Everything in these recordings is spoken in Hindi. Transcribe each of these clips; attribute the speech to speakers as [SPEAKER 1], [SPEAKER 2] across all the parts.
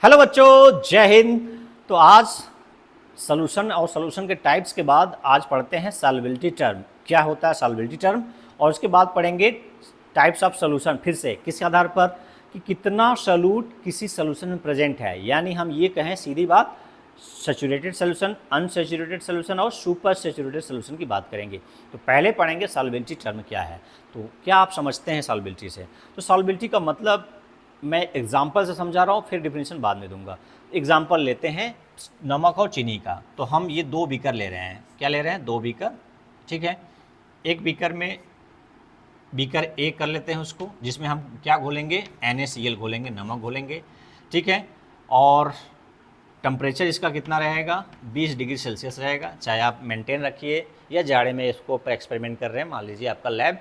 [SPEAKER 1] हेलो बच्चों, जय हिंद। तो आज सॉल्यूशन और सॉल्यूशन के टाइप्स के बाद आज पढ़ते हैं सॉल्युबिलिटी टर्म। क्या होता है सॉल्युबिलिटी टर्म, और उसके बाद पढ़ेंगे टाइप्स ऑफ सॉल्यूशन। फिर से किस आधार पर कि कितना सॉल्यूट किसी सॉल्यूशन में प्रेजेंट है, यानी हम ये कहें सीधी बात, सैचुरेटेड सॉल्यूशन, अनसैचुरेटेड सॉल्यूशन और सुपर सैचुरेटेड सॉल्यूशन की बात करेंगे। तो पहले पढ़ेंगे सॉल्युबिलिटी टर्म क्या है। तो क्या आप समझते हैं सॉल्युबिलिटी से? तो सॉल्युबिलिटी का मतलब मैं एग्जाम्पल से समझा रहा हूँ, फिर डिफिनीशन बाद में दूंगा। एग्जाम्पल लेते हैं नमक और चीनी का। तो हम ये दो बीकर ले रहे हैं। क्या ले रहे हैं? दो बीकर, ठीक है। एक बीकर में बीकर ए कर लेते हैं उसको, जिसमें हम क्या घोलेंगे? NaCl घोलेंगे, नमक घोलेंगे, ठीक है। और टेम्परेचर इसका कितना रहेगा? 20 डिग्री सेल्सियस रहेगा। चाहे आप मेंटेन रखिए या जाड़े में इसको एक्सपेरिमेंट कर रहे हैं, मान लीजिए आपका लैब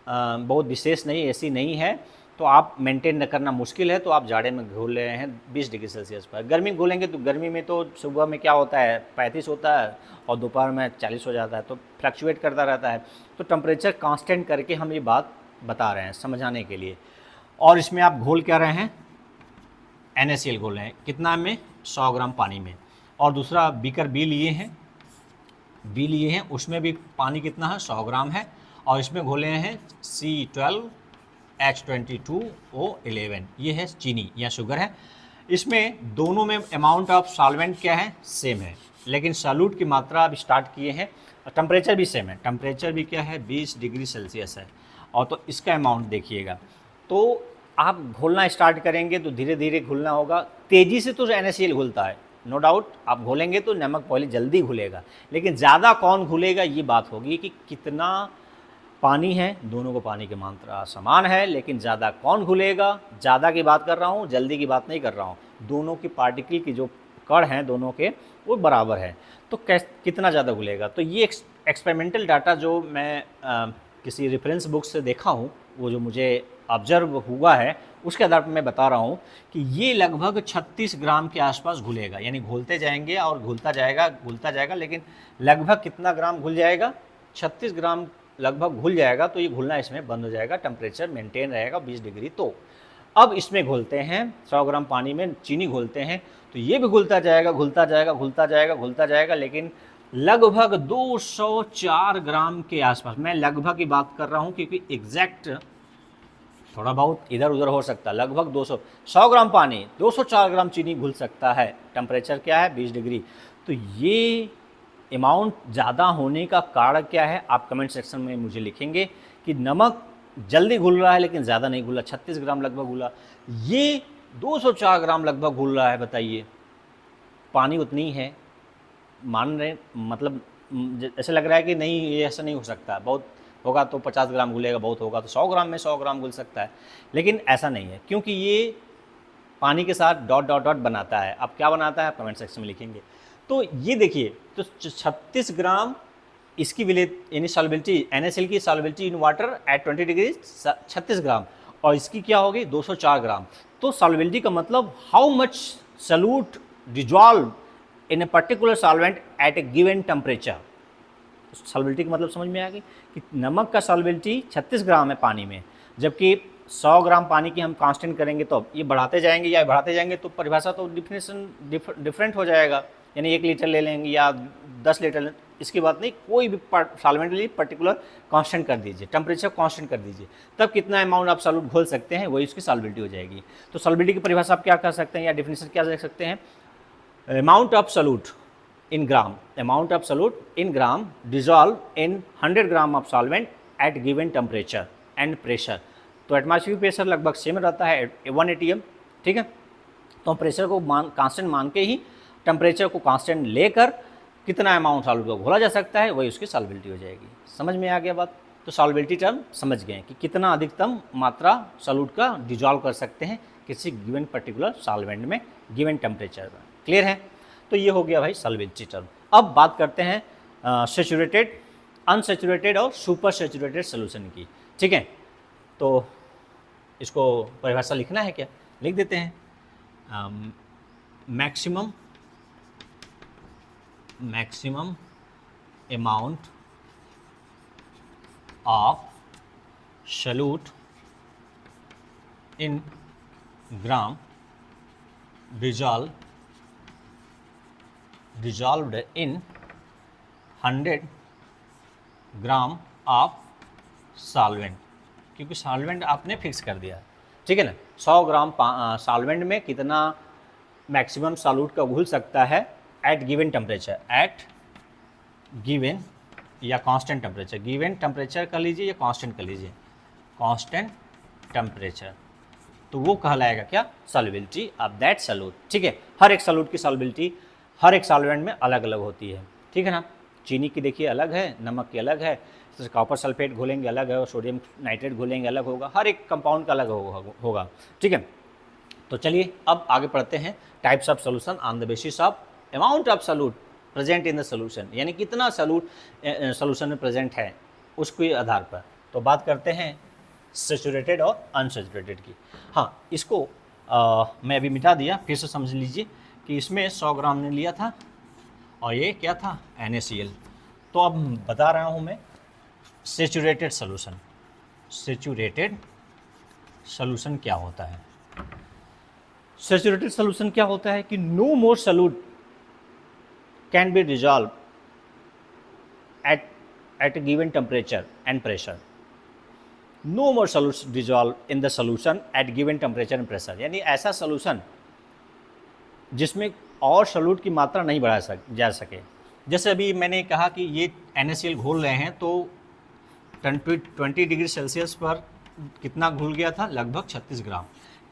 [SPEAKER 1] बहुत विशेष नहीं, ऐसी नहीं है, तो आप मेंटेन करना मुश्किल है, तो आप जाड़े में घोल रहे हैं 20 डिग्री सेल्सियस पर। गर्मी में घोलेंगे तो गर्मी में तो सुबह में क्या होता है? 35 होता है और दोपहर में 40 हो जाता है, तो फ्लक्चुएट करता रहता है। तो टेम्परेचर कांस्टेंट करके हम ये बात बता रहे हैं समझाने के लिए। और इसमें आप घोल क्या रहे हैं? NaCl घोल रहे हैं। कितना में? 100 ग्राम पानी में। और दूसरा बीकर बी लिए हैं, उसमें भी पानी कितना है? 100 ग्राम है। और इसमें घोले हैं C12H22O11, ये है चीनी या शुगर है। इसमें दोनों में अमाउंट ऑफ सॉल्वेंट क्या है? सेम है, लेकिन सॉल्यूट की मात्रा अब स्टार्ट किए हैं। टेम्परेचर भी सेम है, टेम्परेचर भी क्या है? 20 डिग्री सेल्सियस है। और तो इसका अमाउंट देखिएगा। तो आप घोलना स्टार्ट करेंगे तो धीरे धीरे घुलना होगा। तेज़ी से तो NaCl घुलता है, नो डाउट। आप घोलेंगे तो नमक पहले जल्दी घुलेगा, लेकिन ज़्यादा कौन घुलेगा ये बात होगी कि कितना पानी है। दोनों को पानी की मात्रा समान है, लेकिन ज़्यादा कौन घुलेगा? ज़्यादा की बात कर रहा हूँ, जल्दी की बात नहीं कर रहा हूँ। दोनों की पार्टिकल की जो कण हैं दोनों के, वो बराबर है, तो कितना ज़्यादा घुलेगा। तो ये एक्सपेरिमेंटल डाटा जो मैं किसी रेफरेंस बुक से देखा हूँ, वो जो मुझे ऑब्जर्व हुआ है, उसके आधार पर मैं बता रहा हूँ कि ये लगभग 36 ग्राम के आसपास घुलेगा। यानी घुलते जाएंगे और घुलता जाएगा, लेकिन लगभग कितना ग्राम घुल जाएगा? 36 ग्राम लगभग घुल जाएगा। तो ये घुलना इसमें बंद हो जाएगा, टेम्परेचर मेंटेन रहेगा 20 डिग्री। तो अब इसमें घोलते हैं 100 ग्राम पानी में चीनी घोलते हैं, तो ये भी घुलता जाएगा, लेकिन लगभग 204 ग्राम के आसपास। मैं लगभग की बात कर रहा हूँ, क्योंकि एग्जैक्ट थोड़ा बहुत इधर उधर हो सकता है। लगभग 100 ग्राम पानी 204 ग्राम चीनी घुल सकता है। टेम्परेचर क्या है? 20 डिग्री। तो ये अमाउंट ज़्यादा होने का कारण क्या है? आप कमेंट सेक्शन में मुझे लिखेंगे कि नमक जल्दी घुल रहा है लेकिन ज़्यादा नहीं घुला, 36 ग्राम लगभग घुला, ये 204 ग्राम लगभग घुल रहा है। बताइए, पानी उतनी है, मान रहे मतलब ऐसा लग रहा है कि नहीं, ये ऐसा नहीं हो सकता, बहुत होगा तो 50 ग्राम घुलेगा, बहुत होगा तो 100 ग्राम में 100 ग्राम घुल सकता है, लेकिन ऐसा नहीं है, क्योंकि ये पानी के साथ डॉट डॉट डॉट बनाता है। अब क्या बनाता है? आप कमेंट सेक्शन में लिखेंगे। तो ये देखिए, तो 36 ग्राम इसकी यानी सॉल्युबिलिटी, NaCl की solubility in water at 20 degree 36 ग्राम, और इसकी क्या होगी? 204 ग्राम। तो सॉल्युबिलिटी का मतलब how much solute dissolve in a particular solvent eight A given temperature. Solubility का मतलब समझ में आ गई कि नमक का सॉल्युबिलिटी 36 ग्राम है पानी में, जबकि 100 ग्राम पानी की हम कांस्टेंट करेंगे तो ये बढ़ाते जाएंगे तो परिभाषा तो डिफिनेशन डिफरेंट हो जाएगा। यानी 1 लीटर ले लेंगे या 10 लीटर, इसकी बात नहीं। कोई भी सॉल्वेंट लिए पर्टिकुलर कांस्टेंट कर दीजिए, टेम्परेचर कांस्टेंट कर दीजिए, तब कितना अमाउंट आप सॉल्यूट घोल सकते हैं, वही उसकी सॉल्युबिलिटी हो जाएगी। तो सॉल्युबिलिटी की परिभाषा आप क्या कर सकते हैं या डिफिनेशन क्या देख सकते हैं? Amount of solute in gram, amount of solute in gram dissolve in 100 gram of solvent at given temperature and pressure। तो एटमॉस्फेरिक प्रेशर लगभग सेम रहता है 1 atm, ठीक है। तो प्रेशर को कांस्टेंट मान के ही टेम्परेचर को कांस्टेंट लेकर कितना अमाउंट सॉल्यूट को घोला जा सकता है, वही उसकी सॉल्युबिलिटी हो जाएगी। समझ में आ गया बात? तो सॉल्युबिलिटी टर्म समझ गए कि कितना अधिकतम मात्रा सॉल्यूट का डिजॉल्व कर सकते हैं किसी गिवन पर्टिकुलर सॉल्वेंट में गिवन टेम्परेचर में। क्लियर है? तो ये हो गया भाई सॉल्युबिलिटी टर्म। अब बात करते हैं सैचुरेटेड, अनसैचुरेटेड और सुपर सैचुरेटेड सॉल्यूशन की, ठीक है। तो इसको परिभाषा लिखना है क्या? लिख देते हैं। Maximum amount of solute in gram dissolved in 100 gram of solvent, क्योंकि सॉल्वेंट आपने फिक्स कर दिया, ठीक है ना। 100 ग्राम सॉल्वेंट में कितना मैक्सिमम सॉल्यूट का घुल सकता है at given temperature, at given या कांस्टेंट टेम्परेचर, गिवन टेम्परेचर कर लीजिए या कांस्टेंट कर लीजिए, कांस्टेंट टेम्परेचर, तो वो कहलाएगा क्या, सॉल्युबिलिटी ऑफ दैट सॉल्यूट, ठीक है। हर एक सॉल्यूट की सॉल्युबिलिटी हर एक सॉल्वेंट में अलग अलग होती है, ठीक है ना। चीनी की देखिए अलग है, नमक की अलग है, जैसे कॉपर सल्फेट घोलेंगे अलग है और सोडियम नाइट्रेट घोलेंगे अलग होगा, हर एक कंपाउंड का अलग होगा, ठीक है। तो चलिए अब आगे पढ़ते हैं types of solution on the basis of amount of solute present in the solution, यानी कितना सॉल्यूट सोल्यूशन में प्रेजेंट है उसके आधार पर। तो बात करते हैं सैचुरेटेड और अनसैचुरेटेड की। हाँ, इसको मैं अभी मिटा दिया, फिर से समझ लीजिए कि इसमें 100 ग्राम ने लिया था और ये क्या था, NaCl। तो अब बता रहा हूँ मैं सैचुरेटेड सोल्यूशन, सैचुरेटेड सोल्यूशन क्या होता है। सैचुरेटेड सोल्यूशन क्या होता है कि no more solute can be dissolve at given temperature and pressure, no more solute dissolve in the solution at given temperature and pressure, यानी ऐसा सोल्यूशन जिसमें और सॉल्यूट की मात्रा नहीं बढ़ा जा सके। जैसे अभी मैंने कहा कि ये NaCl घोल रहे हैं तो 20 डिग्री सेल्सियस पर कितना घुल गया था, लगभग 36 ग्राम।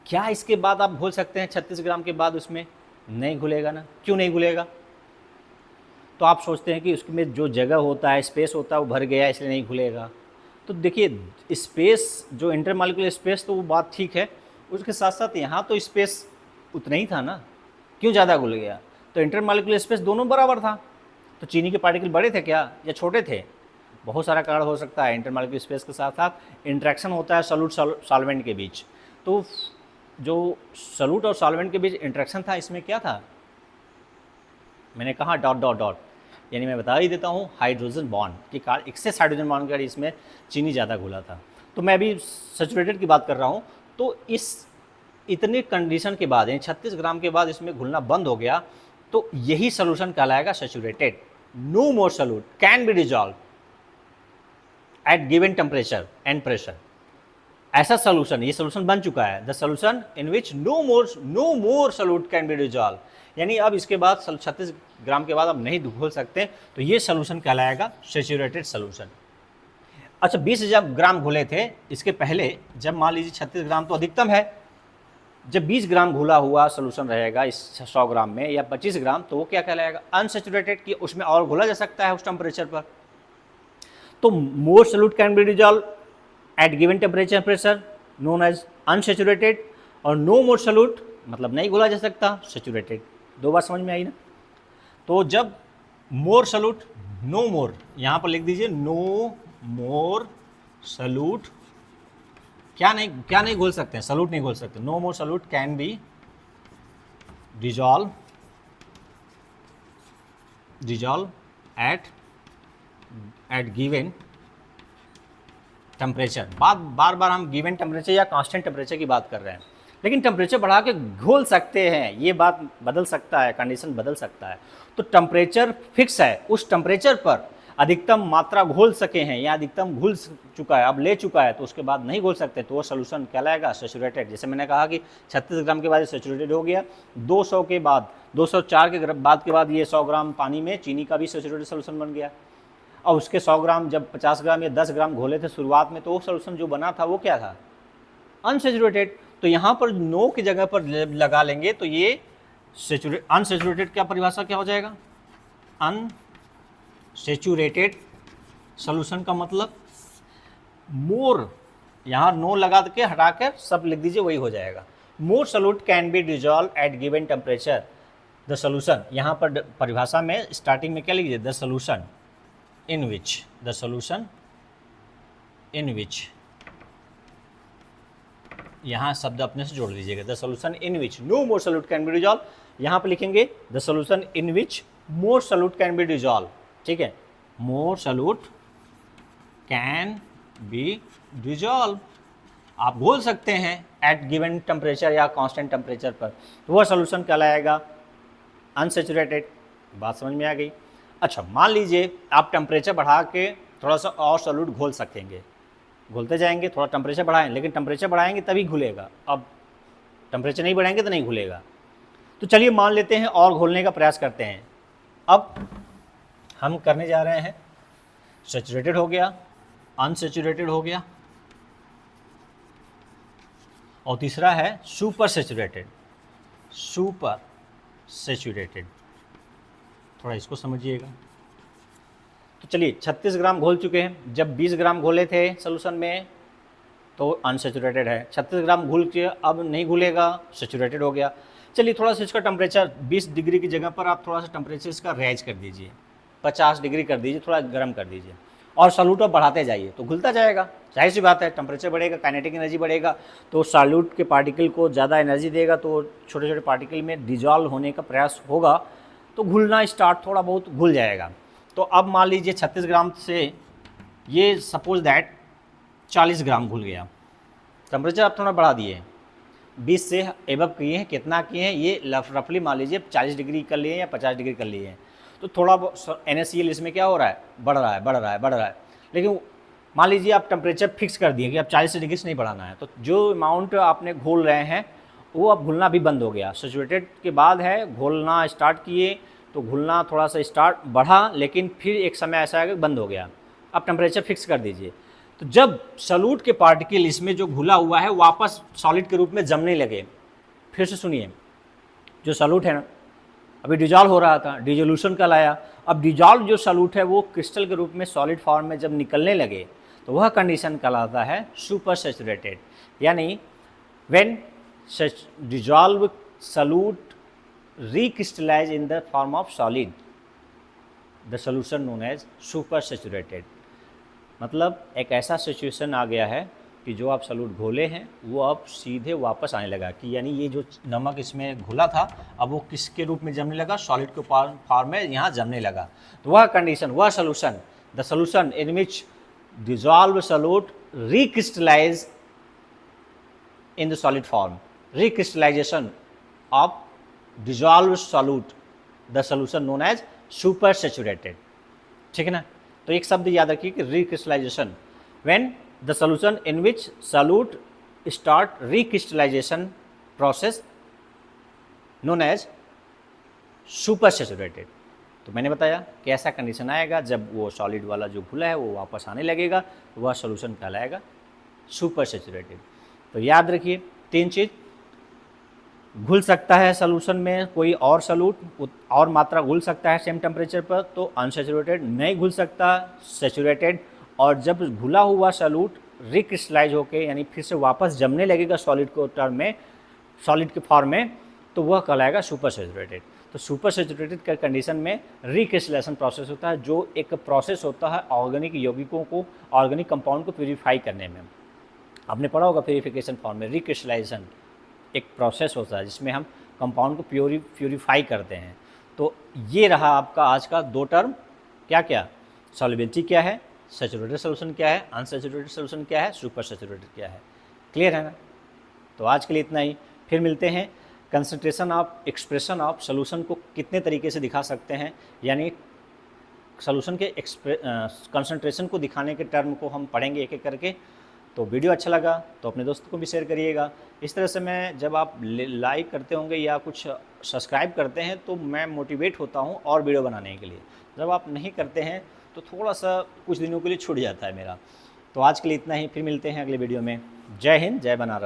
[SPEAKER 1] क्या इसके बाद आप घोल सकते हैं 36 ग्राम के बाद उसमें? नहीं घुलेगा ना। क्यों नहीं घुलेगा? तो आप सोचते हैं कि उसमें जो जगह होता है, स्पेस होता है, वो भर गया इसलिए नहीं घुलेगा। तो देखिए स्पेस, जो इंटरमॉलिक्यूलर स्पेस, तो वो बात ठीक है, उसके साथ साथ यहाँ तो स्पेस उतना ही था ना, क्यों ज़्यादा घुल गया? तो इंटरमॉलिक्यूलर स्पेस दोनों बराबर था। तो चीनी के पार्टिकल बड़े थे क्या या छोटे थे? बहुत सारा कारण हो सकता है। इंटरमॉलिक्यूलर स्पेस के साथ साथ इंट्रैक्शन होता है सॉल्यूट सॉल्वेंट के बीच। तो जो सॉल्यूट और सॉल्वेंट के बीच इंट्रैक्शन था, इसमें क्या था? मैंने कहा डॉट डॉट डॉट, यानी मैं बता ही देता हूँ हाइड्रोजन बॉन्ड के कारण, एक्सेस हाइड्रोजन बॉन्ड का इसमें चीनी ज़्यादा घुला था। तो मैं अभी सैचुरेटेड की बात कर रहा हूँ। तो इस इतने कंडीशन के बाद, यानी 36 ग्राम के बाद इसमें घुलना बंद हो गया, तो यही सोल्यूशन कहलाएगा saturated. No more solute can be dissolve at given temperature and pressure. ऐसा सोल्यूशन, ये सोल्यूशन बन चुका है, the solution in which no more solute can be dissolve, यानी अब इसके बाद 36 ग्राम के बाद अब नहीं घोल सकते, तो ये सोल्यूशन कहलाएगा सैचुरेटेड सोल्यूशन। अच्छा, 20,000 ग्राम घोले थे इसके पहले, जब मान लीजिए 36 ग्राम तो अधिकतम है, जब 20 ग्राम घुला हुआ सोल्यूशन रहेगा इस 100 ग्राम में या 25 ग्राम, तो वो क्या कहलाएगा? अनसैचुरेटेड, कि उसमें और घुला जा सकता है उस टेम्परेचर पर। तो more solute can be dissolve at given temperature pressure known as unsaturated, और नो मोर सॉल्यूट मतलब नहीं घुला जा सकता, सैचुरेटेड। दो बार समझ में आई ना? तो जब मोर सॉल्यूट, नो मोर, यहाँ पर लिख दीजिए नो मोर सॉल्यूट, क्या नहीं घोल सकते हैं, सॉल्यूट नहीं घोल सकते। No more solute can be dissolve at given temperature. बार बार हम गिवन टेम्परेचर या कांस्टेंट टेम्परेचर की बात कर रहे हैं, लेकिन टेम्परेचर बढ़ा के घोल सकते हैं, ये बात बदल सकता है, कंडीशन बदल सकता है। तो टेम्परेचर फिक्स है, उस टेम्परेचर पर अधिकतम मात्रा घोल सके हैं या अधिकतम घुल चुका है, अब ले चुका है, तो उसके बाद नहीं घोल सकते, तो वो सोल्यूशन कहलाएगा सैचुरेटेड। जैसे मैंने कहा कि 36 ग्राम के बाद सैचुरेटेड हो गया, 200 के बाद, 204 के बाद के बाद ये 100 ग्राम पानी में चीनी का भी सैचुरेटेड सोल्यूशन बन गया। और उसके 100 ग्राम जब 50 ग्राम या 10 ग्राम घोले थे शुरुआत में, तो वो सोल्यूशन जो बना था वो क्या था? अनसैचुरेटेड। तो यहाँ पर नो की जगह पर लगा लेंगे तो ये अनसैचुरेटेड क्या परिभाषा क्या हो जाएगा? अनसैचुरेटेड सोल्यूशन का मतलब मोर, यहाँ नो लगा के हटाकर सब लिख दीजिए, वही हो जाएगा। More solute can be dissolve at given temperature the solution. यहाँ पर परिभाषा में स्टार्टिंग में क्या लिखिए? द सोल्यूशन इन विच, यहाँ शब्द अपने से जोड़ लीजिएगा, the solution in which no more solute can be dissolve. यहाँ पर लिखेंगे the solution in which more solute can be dissolve, ठीक है, more solute can be dissolve, आप घोल सकते हैं एट गिवन टेम्परेचर या कांस्टेंट टेम्परेचर पर, तो वह सोल्यूशन कहलाएगा अनसेचुरेटेड। बात समझ में आ गई। अच्छा, मान लीजिए आप टेम्परेचर बढ़ा के थोड़ा सा और सॉल्यूट घोल सकेंगे, घोलते जाएंगे, थोड़ा टेम्परेचर बढ़ाएं, लेकिन टेम्परेचर बढ़ाएंगे तभी घुलेगा, अब टेम्परेचर नहीं बढ़ाएंगे तो नहीं घुलेगा। तो चलिए मान लेते हैं और घोलने का प्रयास करते हैं। अब हम करने जा रहे हैं, सैचुरेटेड हो गया, अनसैचुरेटेड हो गया, और तीसरा है सुपर सैचुरेटेड। सुपर सैचुरेटेड, थोड़ा इसको समझिएगा। तो चलिए 36 ग्राम घोल चुके हैं, जब 20 ग्राम घोले थे सोल्यूशन में तो अनसैचुरेटेड है, 36 ग्राम घुल के अब नहीं घुलेगा, सैचुरेटेड हो गया। चलिए थोड़ा सा इसका टेम्परेचर 20 डिग्री की जगह पर आप थोड़ा सा टेम्परेचर इसका रेज कर दीजिए, 50 डिग्री कर दीजिए, थोड़ा गर्म कर दीजिए, और सॉल्यूट अब बढ़ाते जाइए तो घुलता जाएगा। जाहिर सी बात है, टेम्परेचर बढ़ेगा, काइनेटिक एनर्जी बढ़ेगा, तो सॉल्यूट के पार्टिकल को ज़्यादा एनर्जी देगा, तो छोटे छोटे पार्टिकल में डिजॉल्व होने का प्रयास होगा, तो घुलना स्टार्ट, थोड़ा बहुत घुल जाएगा। तो अब मान लीजिए 36 ग्राम से ये सपोज दैट 40 ग्राम घुल गया, टेम्परेचर आप थोड़ा बढ़ा दिए, 20 से एबव किए हैं, कितना किए हैं ये रफली मान लीजिए 40 डिग्री कर लिए या 50 डिग्री कर लिए हैं, तो थोड़ा NaCl इसमें क्या हो रहा है, बढ़ रहा है, बढ़ रहा है, बढ़ रहा है। लेकिन मान लीजिए आप टेम्परेचर फिक्स कर दिए कि अब 40 डिग्री से नहीं बढ़ाना है, तो जो अमाउंट आपने घोल रहे हैं वो अब घुलना भी बंद हो गया। सैचुरेटेड के बाद है, घोलना स्टार्ट किए तो घुलना थोड़ा सा स्टार्ट बढ़ा, लेकिन फिर एक समय ऐसा है कि बंद हो गया। अब टेम्परेचर फिक्स कर दीजिए, तो जब सॉल्यूट के पार्टिकल इसमें जो घुला हुआ है वापस सॉलिड के रूप में जमने लगे, फिर से सुनिए, जो सॉल्यूट है ना अभी डिजॉल्व हो रहा था, डिजोल्यूशन कहलाया, अब डिजॉल्व जो सॉल्यूट है वो क्रिस्टल के रूप में सॉलिड फॉर्म में जब निकलने लगे तो वह कंडीशन कहलाता है सुपर सैचुरेटेड। यानी when dissolve solute recrystallize in the form of solid, the solution known as super saturated। मतलब एक ऐसा सिचुएशन आ गया है कि जो आप सॉल्यूट घोले हैं वो अब सीधे वापस आने लगा, कि यानी ये जो नमक इसमें घुला था अब वो किसके रूप में जमने लगा, सॉलिड के फॉर्म में यहाँ जमने लगा। तो वह कंडीशन, वह solution, the solution in which dissolve solute recrystallize in the solid form, recrystallization of dissolved solute, the solution known as super saturated। ठीक है ना। तो एक शब्द याद रखिए कि recrystallization, when the solution in which solute start recrystallization process known as super saturated। तो मैंने बताया कि ऐसा कंडीशन आएगा जब वो सॉलिड वाला जो घुला है वो वापस आने लगेगा, तो वह सोल्यूशन कहलाएगा सुपर सैचुरेटेड। तो याद रखिए 3 चीज़, घुल सकता है सॉल्यूशन में कोई और सॉल्यूट और मात्रा घुल सकता है सेम टेम्परेचर पर, तो अनसैचुरेटेड, नहीं घुल सकता सैचुरेटेड, और जब घुला हुआ सॉल्यूट रिक्रिस्टलाइज होके यानी फिर से वापस जमने लगेगा सॉलिड को टर्म में, सॉलिड के फॉर्म में, तो वह कहलाएगा सुपर सैचुरेटेड। तो सुपर सैचुरेटेड के कंडीशन में रिक्रिस्टलाइजेशन प्रोसेस होता है, जो एक प्रोसेस होता है ऑर्गेनिक यौगिकों को, ऑर्गेनिक कंपाउंड को प्यूरिफाई करने में। आपने पढ़ा होगा प्यूरिफिकेशन फॉर्म में रिक्रिस्टलाइजेशन एक प्रोसेस होता है जिसमें हम कंपाउंड को प्यूरिफाई करते हैं। तो ये रहा आपका आज का 2 टर्म, क्या क्या, सॉल्युबिलिटी क्या है, सैचुरेटेड सोल्यूशन क्या है, अनसैचुरेटेड सोल्यूशन क्या है, सुपर सैचुरेटेड क्या है। क्लियर है ना। तो आज के लिए इतना ही, फिर मिलते हैं। Concentration of expression of solution को कितने तरीके से दिखा सकते हैं, यानी सोल्यूशन के कंसंट्रेशन को दिखाने के टर्म को हम पढ़ेंगे एक एक करके। तो वीडियो अच्छा लगा तो अपने दोस्तों को भी शेयर करिएगा। इस तरह से मैं जब आप लाइक करते होंगे या कुछ सब्सक्राइब करते हैं तो मैं मोटिवेट होता हूं और वीडियो बनाने के लिए। जब आप नहीं करते हैं तो थोड़ा सा कुछ दिनों के लिए छूट जाता है मेरा। तो आज के लिए इतना ही, फिर मिलते हैं अगले वीडियो में। जय हिंद, जय बनारस।